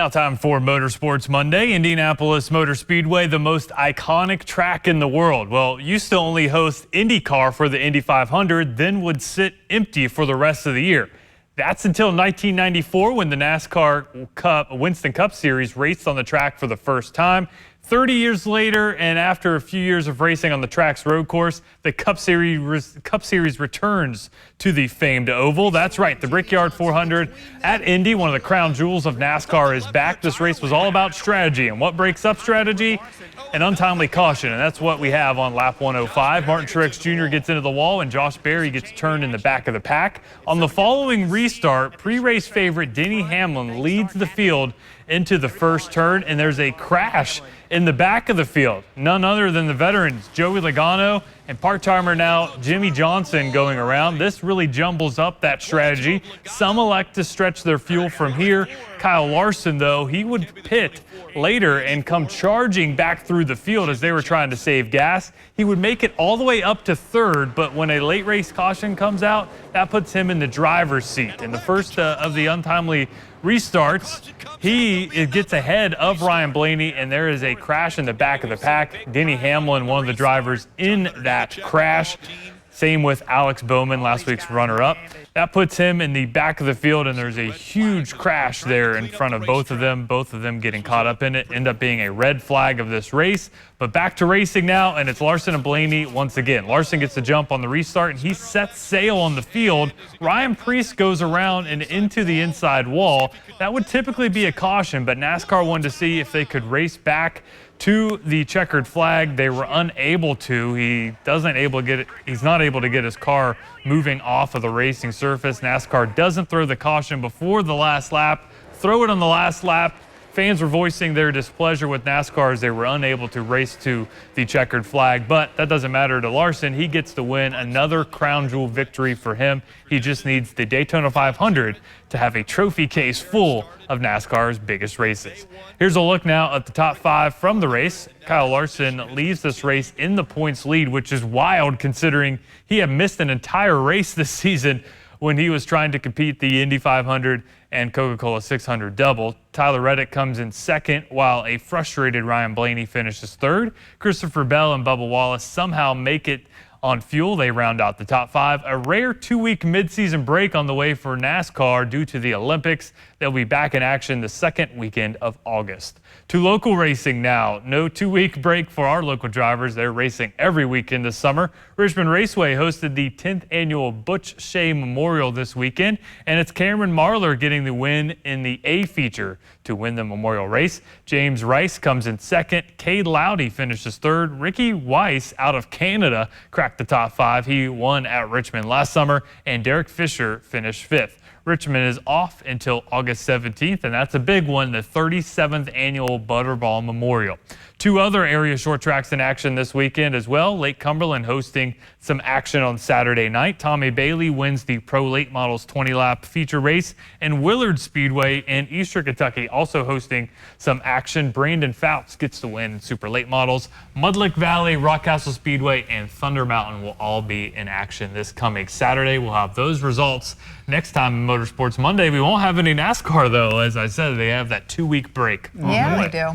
Now time for Motorsports Monday. Indianapolis Motor Speedway, the most iconic track in the world. Well, used to only host IndyCar for the Indy 500, then would sit empty for the rest of the year. That's until 1994 when the NASCAR Winston Cup Series raced on the track for the first time. 30 years later, and after a few years of racing on the track's road course, the Cup Series returns to the famed oval. That's right, the Brickyard 400 at Indy, one of the crown jewels of NASCAR, is back. This race was all about strategy, and what breaks up strategy? An untimely caution, and that's what we have on lap 105. Martin Truex Jr. gets into the wall, and Josh Berry gets turned in the back of the pack. On the following restart, pre-race favorite Denny Hamlin leads the field into the first turn, and there's a crash in the back of the field. None other than the veterans, Joey Logano and part-timer now Jimmy Johnson going around. This really jumbles up that strategy. Some elect to stretch their fuel from here. Kyle Larson, though, he would pit later and come charging back through the field as they were trying to save gas. He would make it all the way up to third, but when a late race caution comes out, that puts him in the driver's seat. In the first of the untimely restarts, he gets ahead of Ryan Blaney, and there is a crash in the back of the pack. Denny Hamlin, one of the drivers in that crash. Same with Alex Bowman, last week's runner-up. That puts him in the back of the field, and there's a huge crash there in front of both of them getting caught up in it. End up being a red flag of this race. But back to racing now, and it's Larson and Blaney once again. Larson gets the jump on the restart, and he sets sail on the field. Ryan Preece goes around and into the inside wall. That would typically be a caution, but NASCAR wanted to see if they could race back to the checkered flag. They were unable to. He's not able to get his car moving off of the racing surface. NASCAR doesn't throw the caution before the last lap. Throw it on the last lap. Fans were voicing their displeasure with NASCAR as they were unable to race to the checkered flag, but that doesn't matter to Larson. He gets to win, another crown jewel victory for him. He just needs the Daytona 500 to have a trophy case full of NASCAR's biggest races. Here's a look now at the top five from the race. Kyle Larson leaves this race in the points lead, which is wild considering he had missed an entire race this season when he was trying to compete the Indy 500 and Coca-Cola 600 double. Tyler Reddick comes in second, while a frustrated Ryan Blaney finishes third. Christopher Bell and Bubba Wallace somehow make it on fuel. They round out the top five. A rare two-week midseason break on the way for NASCAR due to the Olympics. They'll be back in action the second weekend of August. To local racing now. No two-week break for our local drivers. They're racing every weekend this summer. Richmond Raceway hosted the 10th annual Butch Shea Memorial this weekend, and it's Cameron Marlar getting the win in the A feature to win the memorial race. James Rice comes in second. Cade Lowdy finishes third. Ricky Weiss out of Canada cracked the top five. He won at Richmond last summer, and Derek Fisher finished fifth. Richmond is off until August 17th, and that's a big one, the 37th annual Butterball Memorial. Two other area short tracks in action this weekend as well. Lake Cumberland hosting some action on Saturday night. Tommy Bailey wins the Pro Late Models 20-lap feature race, and Willard Speedway in Eastern Kentucky also hosting some action. Brandon Fouts gets the win in Super Late Models. Mudlick Valley, Rockcastle Speedway, and Thunder Mountain will all be in action this coming Saturday. We'll have those results next time in Motorsports Monday. We won't have any NASCAR, though. As I said, they have that two-week break. Yeah, we do.